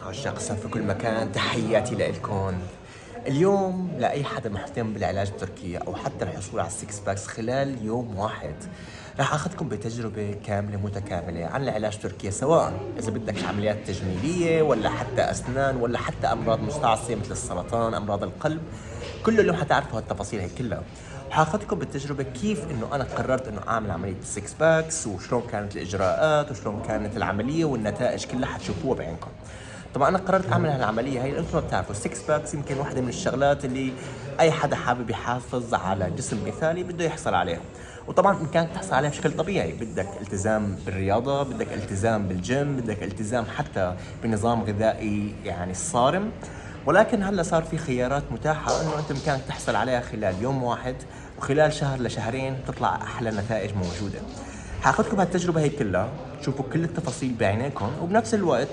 عشاق السم في كل مكان، تحياتي لإلكم. اليوم لأي حدا مهتم بالعلاج بتركيا أو حتى الحصول على السكس باكس خلال يوم واحد راح أخذكم بتجربة كاملة متكاملة عن العلاج بتركيا، سواء إذا بدك عمليات تجميلية ولا حتى أسنان ولا حتى أمراض مستعصية مثل السرطان، أمراض القلب. كل اليوم حتعرفوا هالتفاصيل هي كلها. وحاخذكم بالتجربة كيف انه انا قررت انه اعمل عملية السكس باكس، وشلون كانت الاجراءات وشلون كانت العملية والنتائج كلها حتشوفوها بعينكم. طبعا انا قررت اعمل هالعمليه هي، انتم ما بتعرفوا السكس باكس يمكن واحده من الشغلات اللي اي حدا حابب يحافظ على جسم مثالي بده يحصل عليها. وطبعا ان كانت تحصل عليها بشكل طبيعي بدك التزام بالرياضه، بدك التزام بالجيم، بدك التزام حتى بنظام غذائي يعني صارم. ولكن هلا صار في خيارات متاحه انه انت بامكانك تحصل عليها خلال يوم واحد، وخلال شهر لشهرين تطلع احلى نتائج موجوده. حاخذكم هالتجربة هي كلها، تشوفوا كل التفاصيل بعينيكم، وبنفس الوقت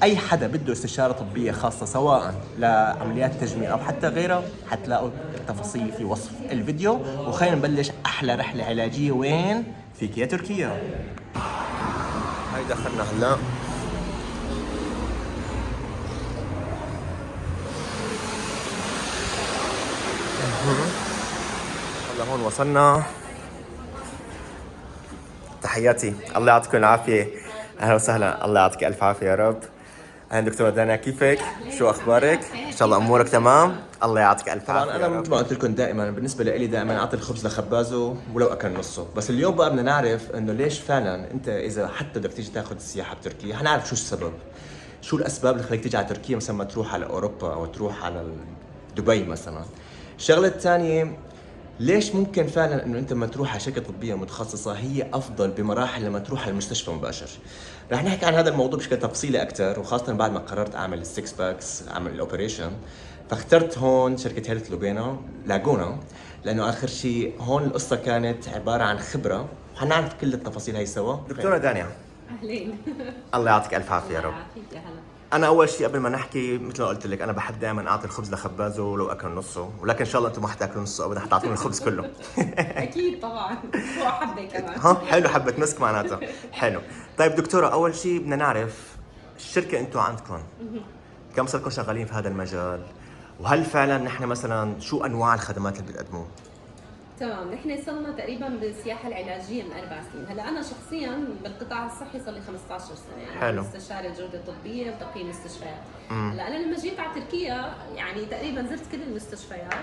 أي حدا بده استشارة طبية خاصة سواء لعمليات تجميل أو حتى غيرها حتلاقوا التفاصيل في وصف الفيديو. وخلينا نبلش أحلى رحلة علاجية وين؟ فيك يا تركيا. هاي دخلنا هلا. هلا هون وصلنا. تحياتي، الله يعطيكم العافية. أهلا وسهلا، الله يعطيك ألف عافية يا رب. أهلا دكتورة دانا، كيفك؟ شو أخبارك؟ إن شاء الله أمورك تمام؟ الله يعطيك ألف عافية. طبعا أنا مثل ما قلت لكم دائما بالنسبة لي دائما أعطي الخبز لخبازه ولو أكل نصه، بس اليوم بقى بدنا نعرف إنه ليش فعلا أنت إذا حتى بدك تيجي تاخذ السياحة بتركيا، حنعرف شو السبب. شو الأسباب اللي خليك تيجي على تركيا مثلا ما تروح على أوروبا أو تروح على دبي مثلا. الشغلة الثانية، ليش ممكن فعلا انه انت لما تروح على شركه طبيه متخصصه هي افضل بمراحل لما تروح على المستشفى مباشر. رح نحكي عن هذا الموضوع بشكل تفصيلي اكثر، وخاصه بعد ما قررت اعمل السكس باكس، اعمل الاوبريشن. فاخترت هون شركه هيلث لوبينا لاجونا، لانه اخر شيء هون القصه كانت عباره عن خبره، وحنعرف كل التفاصيل هي سوا. دكتوره دانيا، اهلين. الله يعطيك الف عافيه يا الله رب. يعافيك يا هلا. انا اول شيء قبل ما نحكي مثل ما قلت لك انا بحب دائما اعطي الخبز لخبازه ولو اكل نصه، ولكن ان شاء الله انتم ما حتاكلوا نصه ابدا، حتعطوني الخبز كله. اكيد طبعا. هو حبه كمان. ها حلو، حبة مسك معناتها. حلو. طيب دكتورة، أول شيء بدنا نعرف الشركة أنتم عندكم كم صار لكم شغالين في هذا المجال؟ وهل فعلا نحن مثلا شو أنواع الخدمات اللي بتقدموها؟ تمام، نحن صرنا تقريبا بالسياحه العلاجيه من 4 سنين، هلا انا شخصيا بالقطاع الصحي صار لي 15 سنه، يعني حلو. مستشاره جوده طبيه وتقييم مستشفيات. هلا انا لما جيت على تركيا يعني تقريبا زرت كل المستشفيات،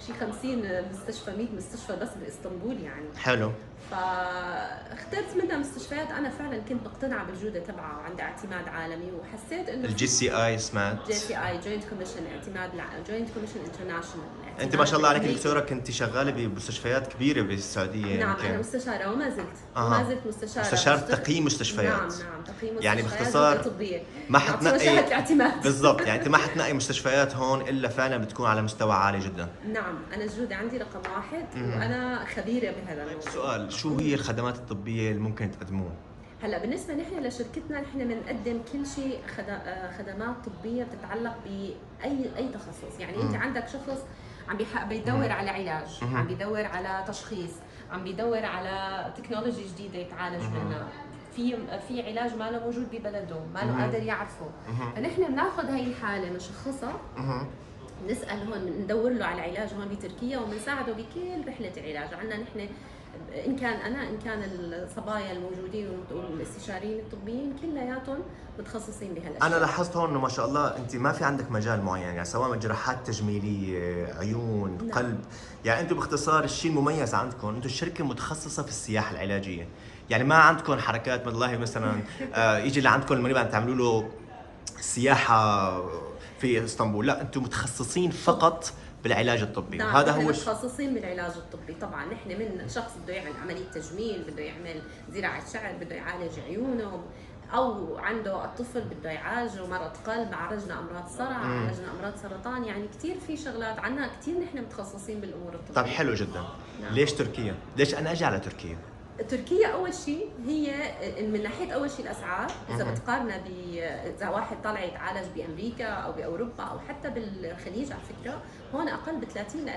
شي 50 مستشفى 100 مستشفى بس باسطنبول يعني. حلو. فاخترت منها مستشفيات انا فعلا كنت مقتنعه بالجوده تبعها وعندها اعتماد عالمي، وحسيت انه الجي سي اي سمعت؟ جي سي اي جوينت كوميشن، اعتماد جوينت كوميشن انترناشونال. أنت ما شاء الله عليك دكتورة، كنت شغالة بمستشفيات كبيرة بالسعودية. نعم يمكن انا مستشاره وما زلت وما زلت مستشاره. مستشارة تقييم مستشفيات. نعم نعم، تقييم مستشفيات يعني باختصار جودة طبيه، ما نعطيها شهاده حتنقي الاعتماد. بالضبط، يعني أنت ما حتنقي مستشفيات هون إلا فعلا بتكون على مستوى عالي جدا. نعم انا الجوده عندي رقم واحد، وانا خبيره بهذا الموضوع. سؤال، شو هي الخدمات الطبية اللي ممكن تقدموها؟ هلا بالنسبه نحن لشركتنا نحن بنقدم كل شيء خدمات طبيه بتتعلق باي تخصص، يعني انت عندك شخص عم بيدور على علاج، عم بيدور على تشخيص، عم بيدور على تكنولوجي جديده يتعالج منها، في علاج ما له موجود ببلده ما له قادر يعرفه، فنحن بناخذ هاي الحاله نشخصها، نسال هون ندور له على علاج هون بتركيا، وبنساعده بكل رحله العلاج. عندنا نحن ان كان الصبايا الموجودين والاستشاريين الطبيين كلياتهم متخصصين بهالاشياء. انا لاحظت هون انه ما شاء الله انت ما في عندك مجال معين، يعني سواء جراحات تجميليه، عيون، نعم. قلب. يعني انتم باختصار الشيء المميز عندكم انتم الشركه متخصصه في السياحه العلاجيه. يعني ما عندكم حركات والله مثلا يجي لعندكم المريض تعملوا له سياحه في اسطنبول، لا انتم متخصصين فقط بالعلاج الطبي. نعم وهذا نحن هو متخصصين بالعلاج الطبي. طبعا نحن من شخص بده يعمل عمليه تجميل، بده يعمل زراعه شعر، بده يعالج عيونه، او عنده الطفل بده يعالجه مرض قلب، عالجنا امراض صرع، عالجنا امراض سرطان، يعني كثير في شغلات عنا، كثير نحن متخصصين بالامور الطبيه. طيب حلو جدا. نعم. ليش تركيا؟ ليش انا اجي على تركيا؟ تركيا اول شيء هي من ناحيه اول شيء الاسعار، اذا بتقارنها اذا واحد طالع يتعالج بامريكا او باوروبا او حتى بالخليج على فكره، هون اقل ب 30 ل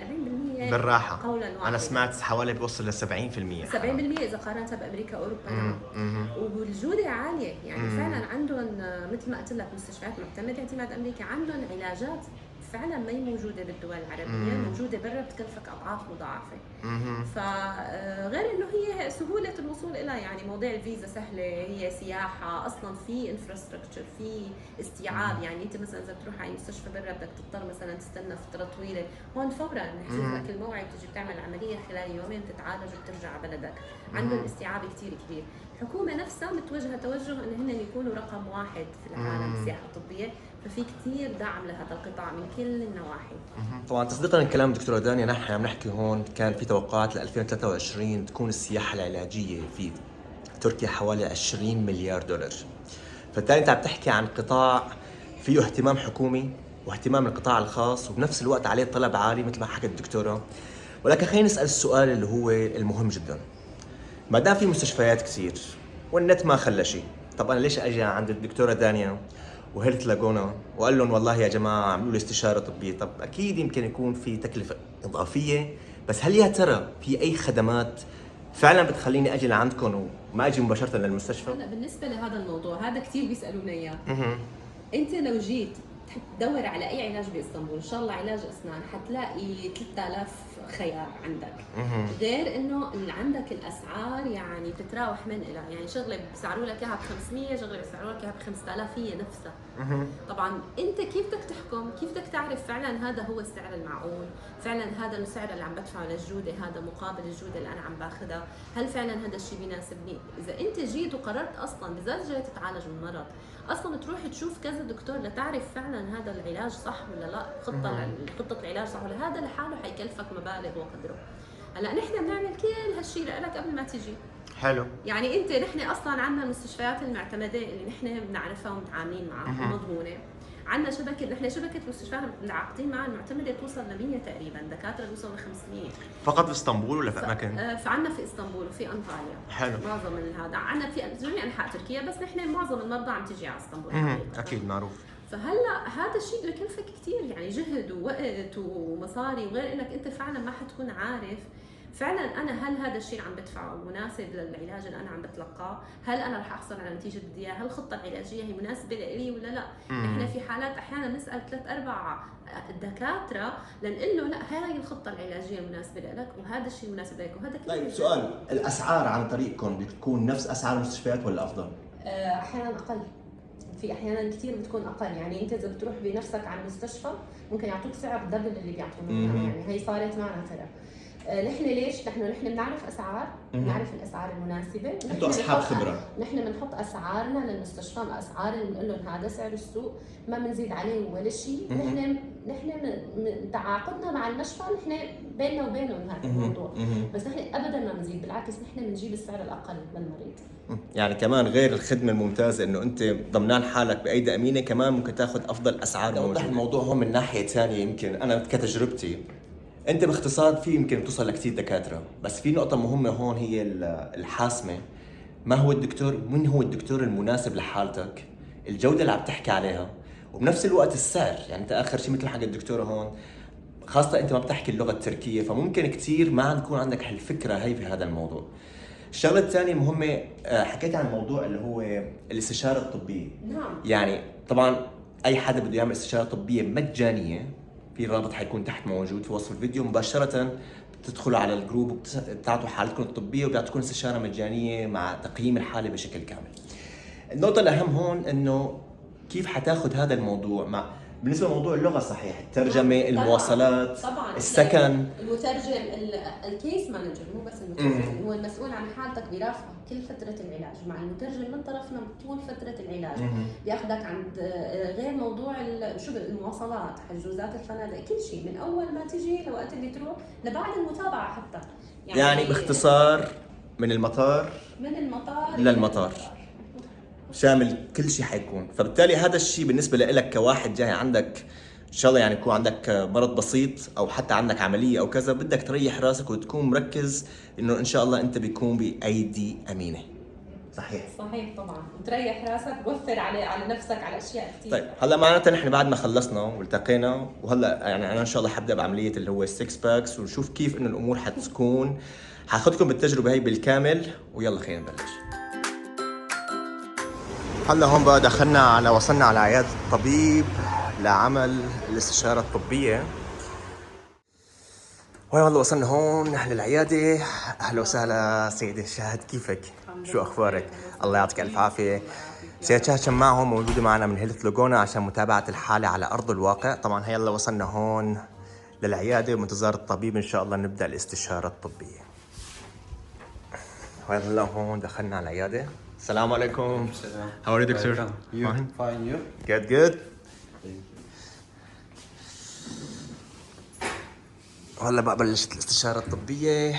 40% بالراحه. قولا واحدا. انا سمعت حوالي بوصل ل 70%. 70% اذا قارنتها بامريكا واوروبا. نعم. والجوده عاليه، يعني فعلا عندهم مثل ما قلت لك مستشفيات معتمده اعتماد امريكي، عندهم علاجات فعلا ما هي موجوده بالدول العربيه، موجوده برا بتكلفك اضعاف مضاعفه. فغير انه هي سهوله الوصول لها، يعني مواضيع الفيزا سهله، هي سياحه اصلا، في انفراستراكشر، في استيعاب. يعني انت مثلا اذا بتروح على مستشفى برا بدك تضطر مثلا تستنى فتره طويله، هون فورا نحجز لك الموعد، بتجي بتعمل عمليه خلال يومين تتعالج وبترجع على بلدك. عندهم استيعاب كثير كبير. الحكومه نفسها متوجهه توجه ان هن يكونوا رقم واحد في العالم السياحه الطبيه، ففي كثير دعم لهذا القطاع من كل النواحي. طبعا تصديقا لكلام دكتوره دانيا، نحن عم نحكي هون كان في توقعات ل 2023 تكون السياحه العلاجيه في تركيا حوالي 20 مليار دولار. فبالتالي انت عم تحكي عن قطاع فيه اهتمام حكومي واهتمام القطاع الخاص، وبنفس الوقت عليه طلب عالي مثل ما حكت الدكتوره. ولكن خلينا نسال السؤال اللي هو المهم جدا. ما دام في مستشفيات كثير والنت ما خلى شيء، طب انا ليش اجي عند الدكتوره دانيا وهيلث لاجونا وقال لهم والله يا جماعه اعملوا لي استشاره طبيه؟ طب اكيد يمكن يكون في تكلفه اضافيه، بس هل يا ترى في اي خدمات فعلا بتخليني اجي لعندكم وما اجي مباشره للمستشفى؟ هلا بالنسبه لهذا الموضوع هذا كثير بيسالونا اياه. انت لو جيت تدور على اي علاج باسطنبول، ان شاء الله علاج اسنان، حتلاقي 3000 خيار عندك. غير انه اللي عندك الاسعار يعني بتتراوح من الى، يعني شغله بيسعروا لك اياها ب 500، شغله بيسعروا لك اياها ب 5000 هي نفسها. طبعا انت كيف بدك تحكم؟ كيف بدك تعرف فعلا هذا هو السعر المعقول؟ فعلا هذا السعر اللي عم بدفعه للجوده هذا مقابل الجوده اللي انا عم باخذها؟ هل فعلا هذا الشيء بيناسبني؟ اذا انت جيت وقررت اصلا بالذات جاي تتعالج من مرض، اصلا تروح تشوف كذا دكتور لتعرف فعلا هذا العلاج صح ولا لا، خطه العلاج صح ولا، هذا لحاله حيكلفك مبالغ وقدره. هلا نحن بنعمل كل هالشيء لك قبل ما تيجي. حلو. يعني نحن اصلا عندنا المستشفيات المعتمده اللي نحن بنعرفها ومتعاملين معها ومضمونه. عندنا نحن شبكه مستشفيات متعاقدين معها المعتمده توصل ل 100 تقريبا، دكاتره بيوصلوا ل 500 فقط في اسطنبول ولا في اماكن؟ فعندنا في اسطنبول وفي انطاليا. حلو. معظم هذا عندنا في جميع انحاء تركيا، بس نحن معظم المرضى عم تيجي على اسطنبول. اكيد معروف. فهلا هذا الشيء بده يكلفك كثير، يعني جهد ووقت ومصاري، وغير انك انت فعلا ما حتكون عارف فعلا انا هل هذا الشيء اللي عم بدفعه مناسب للعلاج اللي انا عم بتلقاه؟ هل انا رح احصل على نتيجه بدي اياها؟ هل الخطه العلاجيه هي مناسبه لي ولا لا؟ نحن في حالات احيانا نسال 3-4 دكاتره لنقول له لا هاي الخطه العلاجيه المناسبه لك وهذا الشيء المناسب لك وهذا كله. طيب سؤال، الاسعار عن طريقكم بتكون نفس اسعار المستشفيات ولا افضل؟ احيانا اقل، في احيانا كثير بتكون اقل. يعني انت اذا بتروح بنفسك على المستشفى ممكن يعطوك سعر دبل اللي بيعطونا. يعني هي صارت معنا ترى. نحن ليش؟ نحن بنعرف اسعار، بنعرف الاسعار المناسبه. انتم اصحاب خبره. نحن بنحط اسعارنا للمستشفى، اسعار اللي بنقول لهم هذا سعر السوق، ما بنزيد عليه ولا شيء. نحن تعاقدنا مع المشفى نحن بيننا وبينهم هذا الموضوع. بس نحن ابدا ما بنزيد، بالعكس نحن بنجيب السعر الاقل للمريض. يعني كمان غير الخدمه الممتازه انه انت ضمنان حالك بايدي امينه، كمان ممكن تاخذ افضل اسعار موجوده. اوضح الموضوع هون من ناحيه ثانيه. يمكن انا كتجربتي، انت باختصار في يمكن توصل لكثير دكاتره، بس في نقطه مهمه هون هي الحاسمه. ما هو الدكتور؟ من هو الدكتور المناسب لحالتك؟ الجوده اللي عم تحكي عليها، وبنفس الوقت السعر. يعني انت اخر شيء مثل حق الدكتوره هون، خاصه انت ما بتحكي اللغه التركيه، فممكن كثير ما عم تكون عندك هالفكره هي في هذا الموضوع. الشغله الثانيه المهمه، حكيت عن الموضوع اللي هو الاستشاره الطبيه. نعم. يعني طبعا اي حدا بده يعمل استشاره طبيه مجانيه، في رابط حيكون تحت موجود في وصف الفيديو، مباشره بتدخلوا على الجروب وبتعطوا حالتكم الطبيه وبيعطوكم استشاره مجانيه مع تقييم الحاله بشكل كامل. النقطه الاهم هون انه كيف حتاخذ هذا الموضوع مع بالنسبه لموضوع اللغه. صحيح، الترجمه، المواصلات، طبعا السكن، المترجم، الكيس مانجر، مو بس المترجم، هو المسؤول عن حالتك بيرافقك كل فتره العلاج، مع المترجم من طرفنا طول فتره العلاج. بياخذك عند غير موضوع المواصلات، حجوزات الفنادق، كل شيء من اول ما تيجي لوقت اللي تروح لبعد المتابعه حتى. يعني باختصار من المطار للمطار شامل كل شيء حيكون. فبالتالي هذا الشيء بالنسبه لك كواحد جاي عندك ان شاء الله يعني يكون عندك مرض بسيط او حتى عندك عمليه او كذا، بدك تريح راسك وتكون مركز انه ان شاء الله انت بيكون بايدي امينه. صحيح. صحيح طبعا، وتريح راسك، وفر على نفسك على اشياء كثير. طيب هلا معناتها نحن بعد ما خلصنا والتقينا، وهلا يعني انا ان شاء الله حبدا بعمليه اللي هو السكس باكس، ونشوف كيف انه الامور حتكون. حاخذكم بالتجربه هي بالكامل، ويلا خلينا نبلش. هلا هون بقى وصلنا على عياده الطبيب لعمل الاستشاره الطبيه. والله وصلنا هون للعياده. اهلا وسهلا سيدي شاهد، كيفك؟ شو اخبارك؟ الله يعطيك الف عافيه. سيدة شاهد شماعهم موجوده معنا من هيلث لوجونا عشان متابعه الحاله على ارض الواقع. طبعا هيلا وصلنا هون للعياده ومنتظر الطبيب، ان شاء الله نبدا الاستشاره الطبيه. هلا هون دخلنا على العياده. السلام عليكم. How are you, doctor? Fine, you? Good. هلا بقى بلشت الاستشارة الطبية.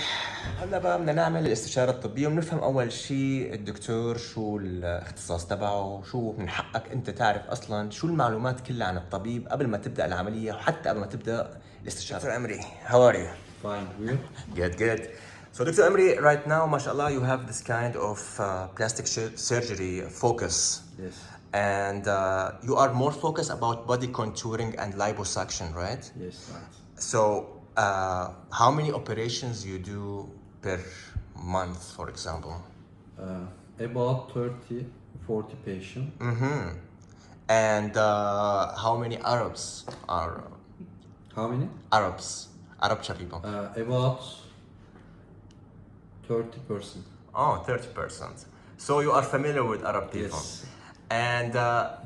هلا بقى بدنا نعمل الاستشارة الطبية ونفهم أول شيء الدكتور شو الاختصاص تبعه، شو من حقك أنت تعرف أصلاً شو المعلومات كلها عن الطبيب قبل ما تبدأ العملية وحتى قبل ما تبدأ الاستشارة. دكتور أمري, how are you? Fine, you? Good. So Dr. Emri, right now, mashallah, you have this kind of plastic surgery focus. Yes. And you are more focused about body contouring and liposuction, right? Yes, right. So, how many operations you do per month, for example? About 30, 40 patients. And how many Arabs are? How many? Arabs, Arab people. About 30%. Oh, 30%. So you are familiar with Arab people. Yes. And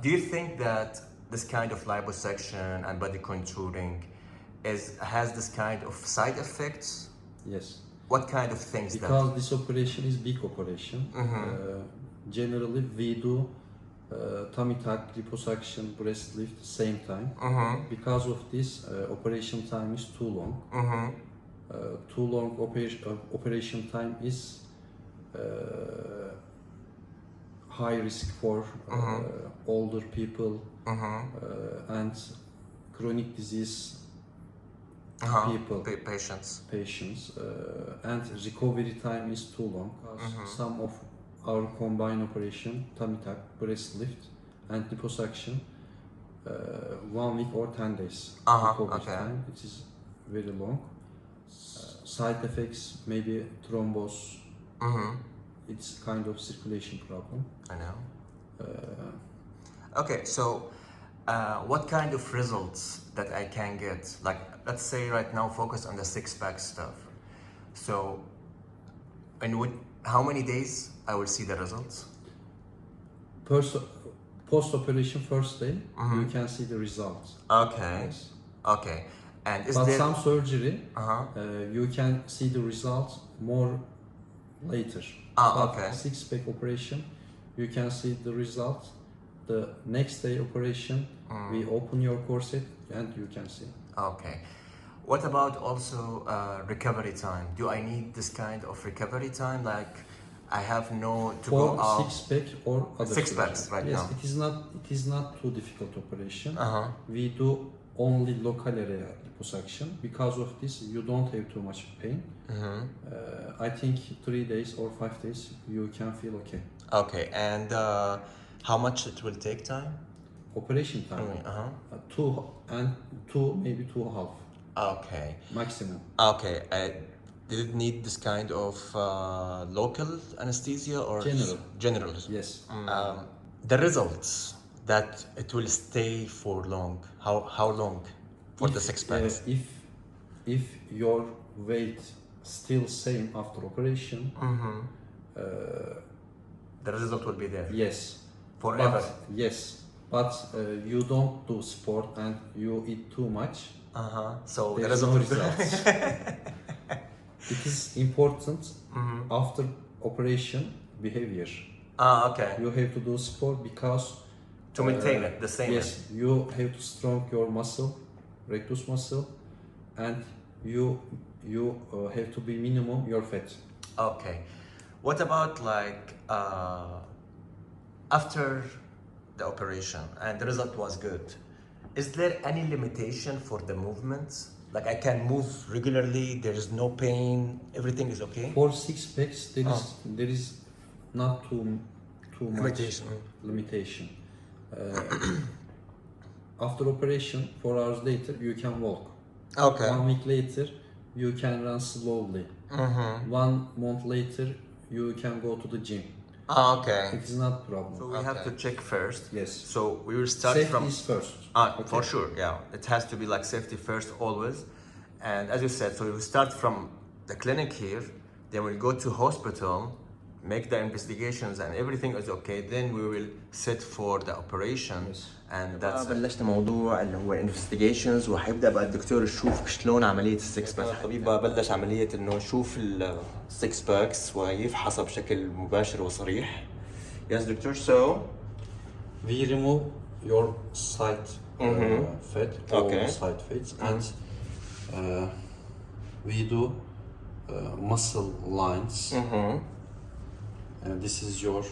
do you think that this kind of liposuction and body contouring has this kind of side effects? Yes. What kind of things? Because this operation is big operation. Generally, we do tummy tuck, liposuction, breast lift same time. Because of this, operation time is too long. Too long operation time is high risk for older people and chronic disease people, patients, and recovery time is too long. Some of our combined operation, tummy tuck, breast lift, and liposuction, 1 week or 10 days recovery time. It is very long. Side effects, maybe thrombus. It's kind of circulation problem. I know. Okay, so what kind of results that I can get? Like, let's say right now, focus on the six-pack stuff. So, how many days I will see the results? Post-operation first day, you can see the results. Okay. Yes. Okay. And is But there some surgery, you can see the results more later. Okay. Six-pack operation, you can see the results. The next day operation, we open your corset and you can see. Okay. What about also recovery time? Do I need this kind of recovery time? Like, I have no to For go out. six-pack or other Six surgery. packs right yes, now. it is not too difficult operation. Uh-huh. We do only local area liposuction. Because of this, you don't have too much pain. I think 3 days or 5 days you can feel okay. Okay, and how much it will take time? Operation time, two, maybe 2.5 Okay. maximum. Okay. Did it need this kind of local anesthesia or general? Yes. The results that it will stay for long. How long for the six packs? If your weight still same after operation, The result will be there. yes. Forever. But you don't do sport and you eat too much. So the There's result no will be results. It is important after operation behavior. Okay. You have to do sport because To maintain it, the same. yes, you have to strong your muscle, rectus muscle, and you have to be minimum your fat. Okay. What about like after the operation and the result was good? Is there any limitation for the movements? Like I can move regularly, there is no pain, everything is okay? For six packs, there is not too much limitation. After operation, 4 hours later, you can walk. Okay. 1 week later, you can run slowly. 1 month later, you can go to the gym. Okay. It is not problem. So we have to check first. Yes. So we will start Safety from. is first. For sure, yeah. It has to be like safety first always. And as you said, so we will start from the clinic here, then we'll go to hospital, make the investigations and everything is okay. Then we will sit for the operation. Yes. And that's بلشنا موضوع اللي هو investigations وحيبدا بقى الدكتور يشوف شلون عمليه السكس باك. الطبيب بقى بلش عمليه انه يشوف السكس باكس ويفحصها بشكل مباشر وصريح. Yes, doctor. So We remove your side fat, Okay. all side fats, and we do muscle lines. And this is your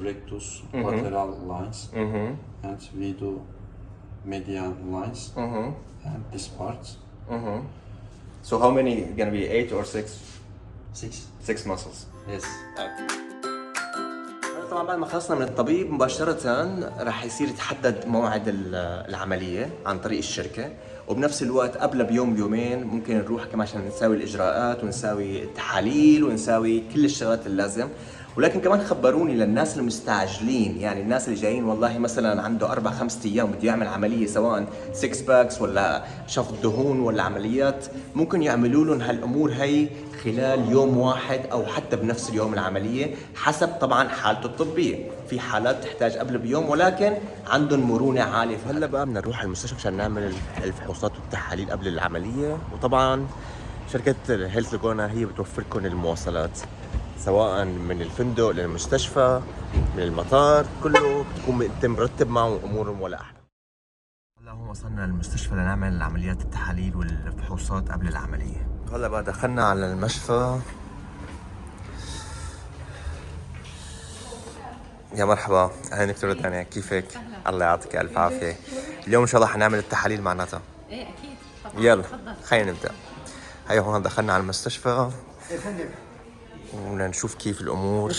rectus lateral lines, and we do median lines and this part. So how many gonna be 8 or 6? 6 muscles. Yes. طبعا بعد ما خلصنا من الطبيب مباشرة راح يصير يتحدد موعد العملية عن طريق الشركة، وبنفس الوقت قبل بيوم يومين ممكن نروح كمان عشان نساوي الإجراءات ونساوي التحاليل ونساوي كل الشغلات اللازم. ولكن كمان خبروني للناس المستعجلين، يعني الناس اللي جايين والله مثلا عنده 4-5 أيام بده يعمل عملية سواء 6 باكس ولا شفط دهون ولا عمليات، ممكن يعملوا لهم هالأمور هي خلال يوم واحد أو حتى بنفس اليوم العملية حسب طبعا حالته الطبية. في حالات تحتاج قبل بيوم ولكن عندهم مرونة عالية. هلا بقى بدنا نروح المستشفى عشان نعمل الفحوصات والتحاليل قبل العملية، وطبعا شركة هيلث لاجونا هي بتوفر لكم المواصلات سواء من الفندق للمستشفى من المطار، كله بتكون انت مرتب معه امورهم ولا احلى. هلا هون وصلنا للمستشفى لنعمل عمليات التحاليل والفحوصات قبل العمليه. هلا بقى دخلنا على المشفى. يا مرحبا، اهلا دكتورة دانيا، كيفك؟ الله يعطيك الف عافيه. اليوم ان شاء الله حنعمل التحاليل معناتها. ايه اكيد طبعا. يلا تفضل. خلينا نبدا. هيا هون دخلنا على المستشفى وبدنا نشوف كيف الامور.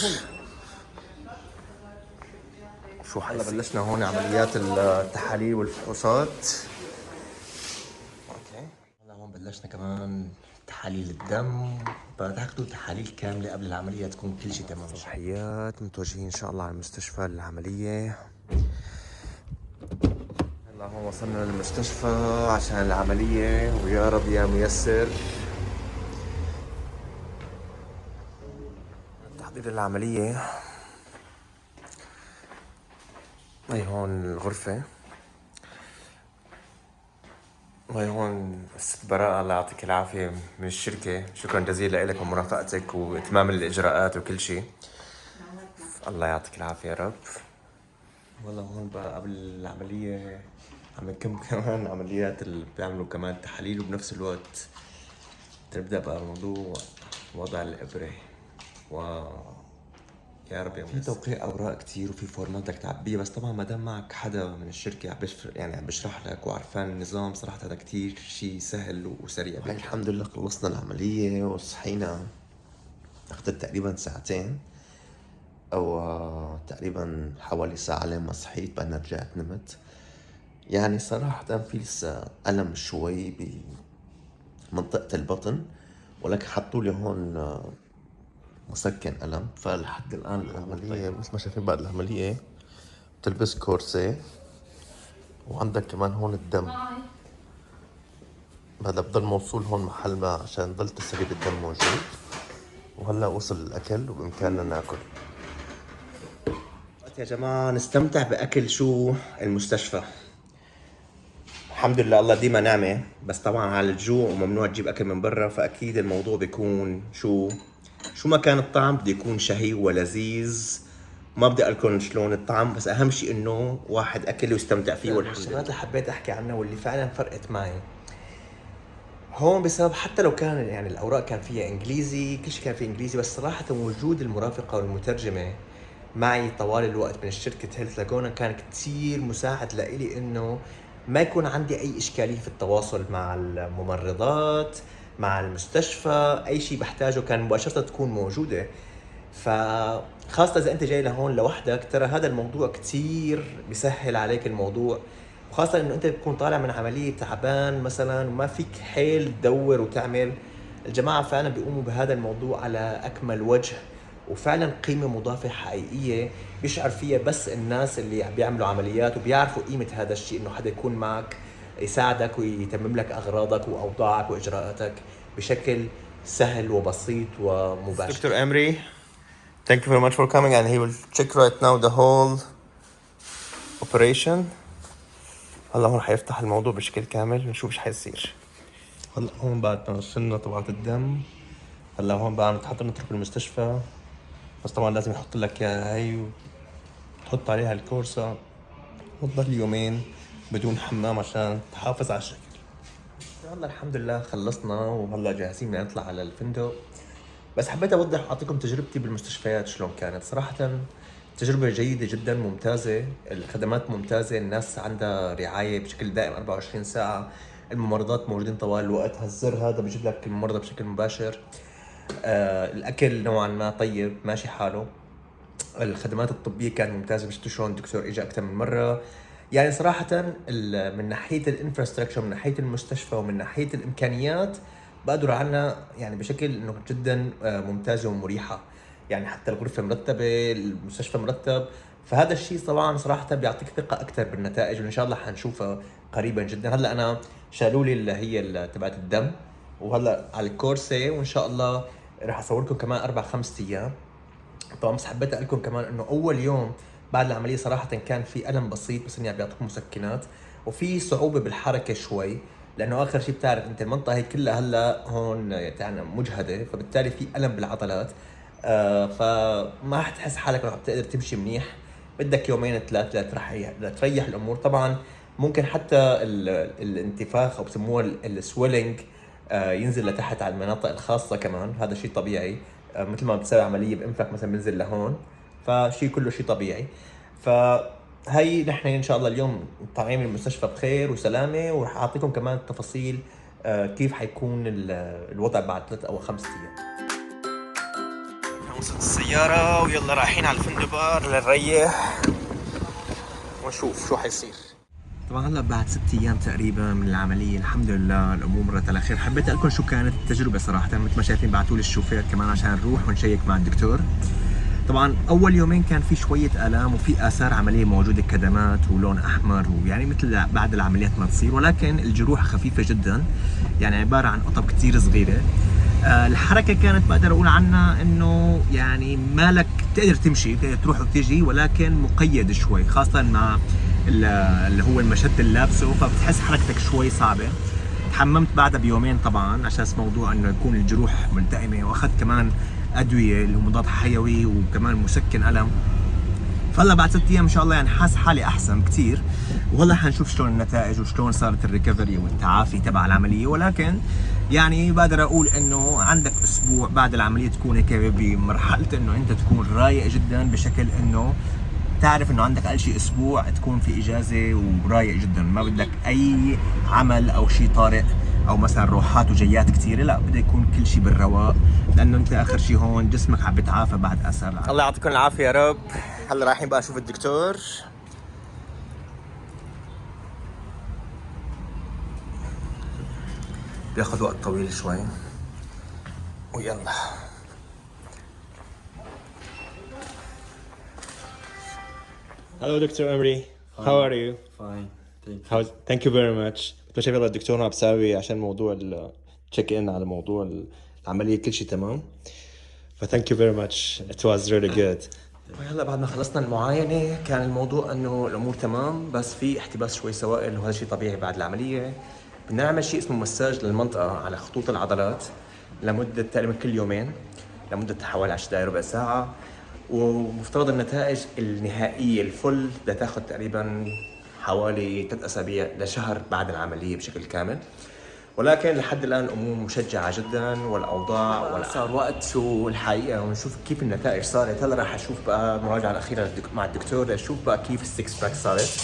شو هلا بلشنا هون عمليات التحاليل والفحوصات. اوكي هلا هون بلشنا كمان تحاليل الدم، بتاخذوا تحاليل كامله قبل العمليه تكون كل شيء تمام. صباحيات متوجهين ان شاء الله على المستشفى للعمليه. هلا هون وصلنا للمستشفى عشان العمليه، ويا رب يا ميسر. تحضير العملية. هاي هون الغرفة، وهي هون الست براءة الله يعطيك العافية من الشركة، شكرا جزيلا لك ومرافقتك وإتمام الإجراءات وكل شيء. الله يعطيك العافية يا رب. والله هون بقى قبل العملية عم نكمل كمان عمليات اللي بيعملوا كمان تحاليل، وبنفس الوقت تبدأ بقى موضوع وضع الإبرة. يا رب يا في توقيع اوراق كثير وفي فورمات بدك تعبيها، بس طبعا ما دام معك حدا من الشركه عم بيشرح لك وعرفان النظام، صراحه هذا كثير شيء سهل وسريع. الحمد لله خلصنا العمليه وصحينا، اخذت تقريبا 2 ساعة او تقريبا حوالي ساعه لما صحيت، بعدين رجعت نمت. يعني صراحه في لسه الم شوي بمنطقه البطن، ولكن حطوا لي هون مسكن ألم. فلحد الآن العملية مثل ما شايفين بعد العملية بتلبس كورسيه، وعندك كمان هون الدم، هذا بضل موصول هون محل ما عشان ضل تسريب الدم موجود. وهلا وصل الأكل وبإمكاننا ناكل. يا جماعة نستمتع بأكل شو المستشفى. الحمد لله الله ديما نعمة، بس طبعا على الجوع وممنوع تجيب أكل من برا، فأكيد الموضوع بيكون شو ما كان الطعم بده يكون شهي ولذيذ. ما بدي اقول لكم شلون الطعم، بس اهم شيء انه واحد اكل ويستمتع فيه. والشغلات اللي حبيت احكي عنها واللي فعلا فرقت معي هون بسبب حتى لو كان يعني الاوراق كان فيها انجليزي، كل شيء كان فيه انجليزي، بس صراحه وجود المرافقه والمترجمه معي طوال الوقت من شركه هيلث لاجونا كان كثير مساعد لإلي انه ما يكون عندي اي اشكاليه في التواصل مع الممرضات، مع المستشفى، اي شيء بحتاجه كان مباشره تكون موجوده. فخاصة إذا أنت جاي لهون لوحدك، ترى هذا الموضوع كتير بيسهل عليك الموضوع، وخاصة إنه أنت بتكون طالع من عملية تعبان مثلا وما فيك حيل تدور وتعمل. الجماعة فعلا بيقوموا بهذا الموضوع على أكمل وجه، وفعلا قيمة مضافة حقيقية بيشعر فيها بس الناس اللي بيعملوا عمليات وبيعرفوا قيمة هذا الشيء، إنه حدا يكون معك يساعدك ويتمم لك أغراضك وأوضاعك وإجراءاتك بشكل سهل وبسيط ومباشر. دكتور أمري, thank you very much for coming, and he will check right now the whole operation. هلا هون حيفتح الموضوع بشكل كامل ونشوف ايش حيصير. هلا هون بعد ما وصلنا طبعة الدم، هلا هون بقى نتحط نترك بالمستشفى، بس طبعا لازم يحط لك اياها هي وتحط عليها الكورسة وتضل يومين بدون حمام عشان تحافظ على الشكل. هلا الحمد لله خلصنا وهلا جاهزين نطلع على الفندق. بس حبيت اوضح اعطيكم تجربتي بالمستشفيات شلون كانت. صراحة تجربة جيدة جدا، ممتازة، الخدمات ممتازة، الناس عندها رعاية بشكل دائم 24 ساعة، الممرضات موجودين طوال الوقت، هالزر هذا بيجيب لك الممرضة بشكل مباشر. الاكل نوعا ما طيب ماشي حاله. الخدمات الطبية كانت ممتازة، شفتوا شلون الدكتور اجى اكثر من مرة. يعني صراحة من ناحية الانفراستراكشر، من ناحية المستشفى، ومن ناحية الامكانيات بقدروا عنا يعني بشكل انه جدا ممتازة ومريحة. يعني حتى الغرفة مرتبة، المستشفى مرتب، فهذا الشيء طبعا صراحة بيعطيك ثقة اكثر بالنتائج، وان شاء الله حنشوفها قريبا جدا. هلا انا شالوا لي اللي هي تبعت الدم، وهلا على الكورسي، وان شاء الله راح اصوركم كمان 4-5 ايام. طبعا بس حبيت اقول لكم كمان انه اول يوم بعد العمليه صراحه كان في الم بسيط، بس اني عم بيعطوك مسكنات، وفي صعوبه بالحركه شوي، لانه اخر شيء بتعرف انت المنطقه هي كلها هلا هون يعني مجهده، فبالتالي في الم بالعضلات. فما رح تحس حالك رح تقدر تمشي منيح، بدك 2-3 لتريح الامور. طبعا ممكن حتى الانتفاخ او بسموه السويلنج ينزل لتحت على المناطق الخاصه كمان، هذا شيء طبيعي. مثل ما بتسوي عمليه بانفك مثلا بنزل لهون، فشيء كله شيء طبيعي. فهي نحن ان شاء الله اليوم طالعين من المستشفى بخير وسلامه، وراح اعطيكم كمان تفاصيل كيف حيكون الوضع بعد 3 أو 5 ايام. وصلت السياره ويلا رايحين على الفندق بقى لنريح ونشوف شو حيصير. طبعا هلا بعد 6 ايام تقريبا من العمليه، الحمد لله الامور مرت على خير. حبيت اقول لكم شو كانت التجربه صراحه. مثل ما شايفين بعثوا لي الشوفير كمان عشان نروح ونشيك مع الدكتور. طبعا اول يومين كان في شويه الام وفي اثار عمليه موجوده، كدمات ولون احمر، ويعني مثل بعد العمليات ما تصير، ولكن الجروح خفيفه جدا، يعني عباره عن قطب كثير صغيره. الحركه كانت بقدر اقول عنها انه يعني مالك تقدر تمشي، تقدر تروح وتيجي، ولكن مقيد شوي، خاصه مع اللي هو المشد اللي لابسه، فبتحس حركتك شوي صعبه. تحممت بعدها بيومين طبعا عشان موضوع انه يكون الجروح ملتئمه، واخذت كمان ادويه اللي هو مضاد حيوي وكمان مسكن الم. فهلا بعد 6 ايام ان شاء الله يعني حاس حالي احسن كثير، وهلا حنشوف شلون النتائج وشلون صارت الريكفري والتعافي تبع العمليه. ولكن يعني بقدر اقول انه عندك اسبوع بعد العمليه تكون هيك بمرحله انه انت تكون رايق جدا، بشكل انه تعرف انه عندك اقل شيء اسبوع تكون في اجازه ورايق جدا، ما بدك اي عمل او شيء طارئ او مثلا روحات وجيات كثيره، لا بده يكون كل شيء بالرواق، لانه انت اخر شيء هون جسمك عم بيتعافى بعد اثار العمليه. الله يعطيكم العافيه يا رب. هلا رايحين بقى اشوف الدكتور. بياخذ وقت طويل شوي، ويلا. Hello Dr. Emre. How are you? Fine. Thank you. Thank you very much. كنت شايف يلا الدكتور عم بساوي عشان موضوع التشيك ان على موضوع العملية، كل شيء تمام. Thank you very much. It was really good. هلا بعد ما خلصنا المعاينة كان الموضوع انه الامور تمام، بس في احتباس شوي سوائل، وهذا شيء طبيعي بعد العملية. بدنا نعمل شيء اسمه مساج للمنطقة على خطوط العضلات لمدة تقريبا كل يومين، لمدة حوالي 10 دقائق ربع ساعة. ومفترض النتائج النهائية الفل بدها تاخذ تقريبا حوالي 3 أسابيع لشهر بعد العملية بشكل كامل. ولكن لحد الآن الأمور مشجعة جدا، والأوضاع صار وقت والحقيقة ونشوف كيف النتائج صارت. هلا راح أشوف بقى المراجعة الأخيرة مع الدكتور لأشوف بقى كيف السكس باك صارت.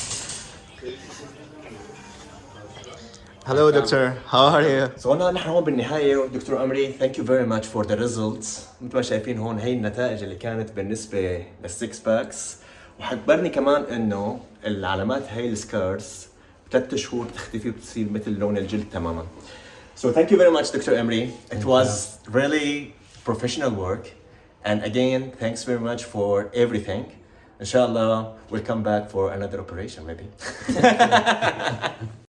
Hello, doctor. How are you? So هون نحن هون بالنهاية دكتور أمري thank you very much for the results. مثل ما شايفين هون هي النتائج اللي كانت بالنسبة للسكس باكس، وحكبرني كمان إنه العلامات هاي السكارز ب3 شهور بتختفي وبتصير مثل لون الجلد تماما. So thank you very much Dr. Emri. It was really professional work, and again thanks very much for everything. Inshallah we'll come back for another operation maybe.